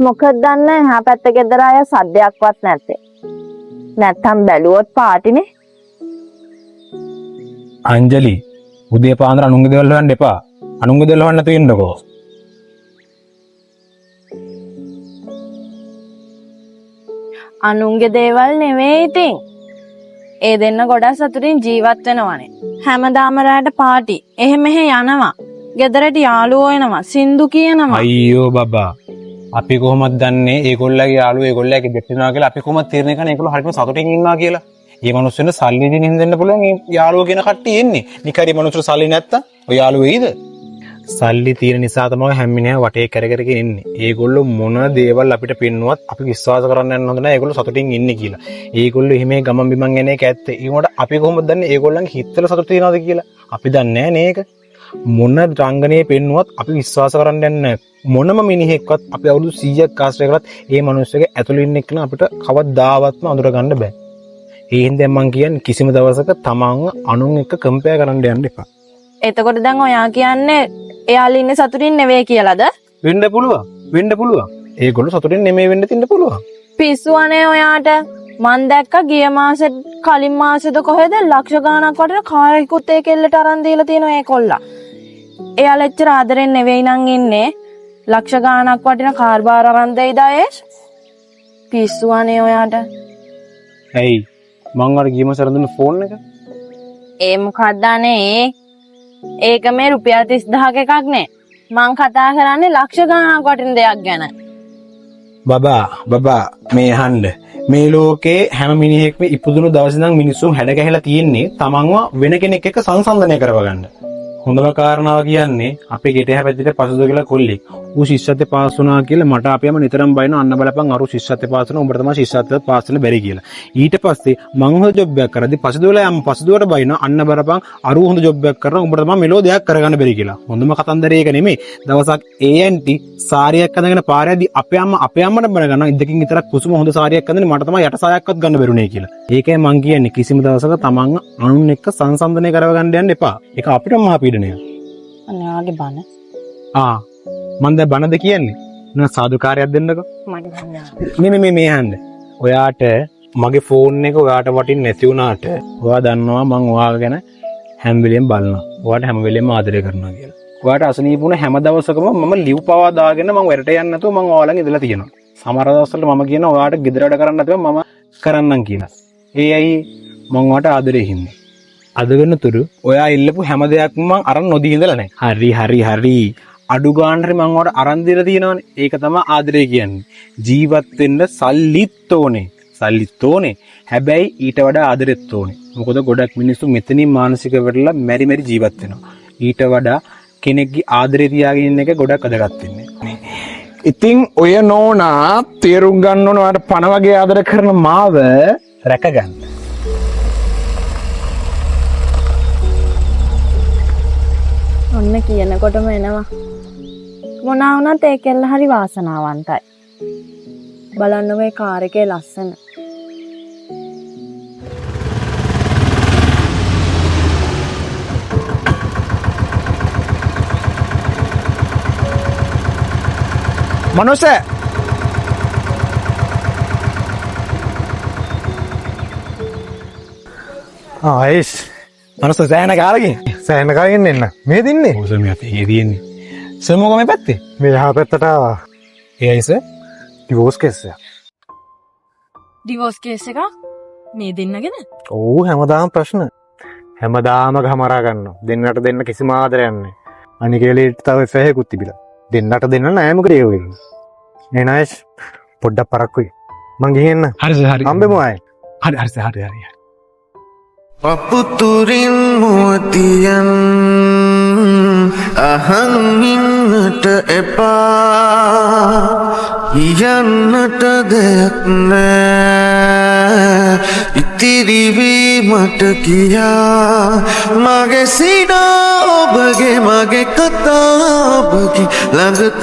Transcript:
මොකද දන්නේ එහා පැත්ත ගෙදර අය සද්දයක්වත් නැත්තේ. නැත්තම් බැලුවොත් පාටිනේ. අංජලි උදේ පාන්දර අනුන්ගේ දේවල් හොයන්න එපා. අනුන්ගේ දේවල් හොයන්න නැතුව ඉන්නකෝ. අනුන්ගේ දේවල් නෙවෙයි ඉතින්. ඒ දෙන්න ගොඩක් සතුටින් ජීවත් වෙනවනේ. හැමදාම රැට පාටි. එහෙ මෙහෙ යනවා. ගෙදරට යාළුවෝ එනවා. සින්දු කියනවා. අයියෝ බබා. අපි කොහොමද දන්නේ ඒගොල්ලගේ යාළුවෝ ඒගොල්ලගේ දෙට්ටිනවා කියලා? අපි කොහොමද තීරණය කරන්නේ ඒගොල්ලෝ හරියටම සතුටින් ඉන්නවා කියලා? මේ මිනිස්සුන්ට සල්ලි දෙන්න හින්දෙන්න පුළුවන් මේ යාළුවෝ කියන කට්ටිය එන්නේ. නිකරි මිනිස්සුන්ට සල්ලි නැත්තම් ඔය යාළුවෝ වෙයිද? සල්ලි තියෙන නිසා තමයි හැම්මිනේ වටේ කරගෙන ඉන්නේ. ඒගොල්ලෝ මොන දේවල් අපිට පෙන්නුවත් අපි විශ්වාස කරන්න යන්න හොඳ නැහැ. ඒගොල්ලෝ සතුටින් ඉන්නේ කියලා. ඒගොල්ලෝ එහෙම ගමන් බිමන් යන එක ඇත්ත. ඒකට අපි කොහොමද දන්නේ ඒගොල්ලන්ගේ හිතවල සතුට තියනවද කියලා? අපි දන්නේ නැහැ නේක. මොන රංගනේ පෙන්නුවත් අපි විශ්වාස කරන්න යන්නේ මොනම මිනිහෙක්වත් අපි අවුරුදු 100ක් ආශ්‍රය කරත් ඒ මිනිස්සුගේ ඇතුළේ ඉන්න එක්කන අපිට කවදාවත්ම අඳුර ගන්න බෑ. ඒ හින්දා මම කියන්නේ කිසිම දවසක තමන්ව අනුන් එක්ක කම්පෙයාර් කරන්න යන්න එපා. එතකොට දැන් ඔයා කියන්නේ එයාලා ඉන්නේ සතුටින් නෙවෙයි කියලාද? වෙන්න පුළුවන්. වෙන්න පුළුවන්. ඒගොල්ලෝ සතුටින් නෙමෙයි වෙන්න තින්න පුළුවන්. පිස්සුවනේ ඔයාට. මං දැක්ක ගිය මාසෙත් කලින් මාසෙද කොහෙද ලක්ෂ ගාණක් වටින කාර් එකකුත් ඒ කෙල්ලට අරන් දීලා තියෙනවා ඒ කොල්ලා. එයාලා එච්චර ආදරෙන් නෙවෙයි නං ඉන්නේ. ලක්ෂ ගාණක් වටින කාර් බාර අරන් දෙයිද ඒස්? පිස්සුවනේ ඔයාට. ඇයි? මං අර ගිය මාසේ අරන් දුන්න ෆෝන් එක? ඒ මොකක්ද අනේ? ඒක මේ රුපියල් 30000ක එකක් නේ. මං කතා කරන්නේ ලක්ෂ ගාණක් වටින දෙයක් ගැන. බබා මේ අහන්න. මේ ලෝකේ හැම මිනිහෙක්ම ඉපදුණු දවසේ ඉඳන් මිනිස්සු හැඩ ගැහිලා තියෙන්නේ තමන්ව වෙන කෙනෙක් එක්ක සංසන්දනය කරවගන්න. හොඳම කාරණාව කියන්නේ අපේ ගෙට හැපැත්තට පසුද කියලා කොල්ලෙක්. ඌ ශිෂ්‍යත්වයේ පාස් වුණා කියලා මට අපියම නිතරම බයින අන්න බලපන් අරු ශිෂ්‍යත්වයේ පාස් වුණා උඹට තමයි ශිෂ්‍යත්වයේ පාස් වෙන්න බැරි කියලා. ඊට පස්සේ මං හොඳ ජොබ් එකක් කරද්දි පසුදවලා යම් පසුදවට බයින අන්න බලපන් අරු හොඳ ජොබ් එකක් කරනවා උඹට තමයි මෙලෝ දෙයක් කරගන්න බැරි කියලා. හොඳම කතන්දරේ ඒක නෙමෙයි. දවසක් ANT සාරියක් අඳගෙන පාරේදී අපේ අම්මට බන ගන්නවා ඉදකින් විතරක් කුසුම හොඳ සාරියක් අඳගෙන මට තමයි යට සායක්වත් ගන්න බැරුනේ කියලා. ඒකයි මං කියන්නේ කිසිම දවසක තමන්ව අනුන් එක්ක සංසන්දනය කරවගන්න යන්න එපා. ඒක අපිටම මහා පීඩනයක්. අනේ ආගේ බන. මන් දැන් බනද කියන්නේ? නෑ සාදුකාරයක් දෙන්නකෝ. මට මේ හඳ. ඔයාට මගේ ෆෝන් එක ඔයාට වටින් නැති වුණාට ඔයා දන්නවා මං ඔයාව ගැන හැම වෙලෙම බලනවා. ඔයාට හැම වෙලෙම ආදරය කරනවා කියලා. ඔයාට අසනීප වුණ හැම දවසකම මම ලිව් පවා දාගෙන මං වැඩට යන්න නැතුව මං ඔයාලන් ඉඳලා තියෙනවා. සමහර දවස්වල මම කියනවා ඔයාට ගෙදර වැඩ කරන්න නැතුව මම කරන්නම් කියලා. ඒ ඇයි මං ඔයාට ආදරේ හින්දා. අද වෙනතුරු ඔයා ඉල්ලපු හැම දෙයක්ම මං අරන් නොදී ඉඳලා නැහැ. හරි. අඩු ගානට මං ඔයාලට අරන් දීලා තියෙනවනේ. ඒක තමයි ආදරය කියන්නේ. ජීවත් වෙන්න සල්ලිත් ඕනේ. හැබැයි ඊට වඩා ආදරෙත් ඕනේ. මොකද ගොඩක් මිනිස්සු මෙතනින් මානසික වෙරළලා මෙරි ජීවත් වෙනවා. ඊට වඩා කෙනෙක්ගේ ආදරේ තියාගෙන ඉන්න එක ගොඩක් අදගත් වෙන්නේ. ඉතින් ඔය නෝනා තේරුම් ගන්න ඕන ඔයාලට පණ වගේ ආදර කරන මාව රැකගන්න. ඔන්න කියනකොටම එනවා. මොනවා වුණත් ඒ කෙල්ල හරි වාසනාවන්තයි. බලන්න මේ කාර් එකේ ලස්සන. මනෝසේ ආයිස් මනෝසේ සෑහෙන කාලෙකින් සෑහෙන කාලෙකින් එන්න මේ දින්නේ ඔසම යතේ තියෙන්නේ සමෝග මේ පැත්තේ මේ යහ පැත්තට ඒ අයිස ඩිවෝස් කේස් එක. ඩිවෝස් කේස් එක මේ දෙන්නගෙන? ඔව් හැමදාම ප්‍රශ්න. හැමදාම ගහමරා ගන්නවා. දෙන්නට දෙන්න කිසිම ආදරයක් නැහැ. අනිකේලීට තව ෆෙහෙකුත් තිබිලා. දෙන්නට දෙන්න නෑ මොකද ඒ වෙන්නේ. නේ නයිස් පොඩ්ඩක් පරක්කුයි. මං ගිහින් එන්න. හරි. හම්බෙමු ආයේ. හරි. පපුතුරින් මුවතියන් අහන් ඉන්නට එපා යන්නට දෙයක් නෑ ඉතිරිවීමට කියා මගේ සිනා ඔබගේ මගේ කතා ඔබගේ ළඟ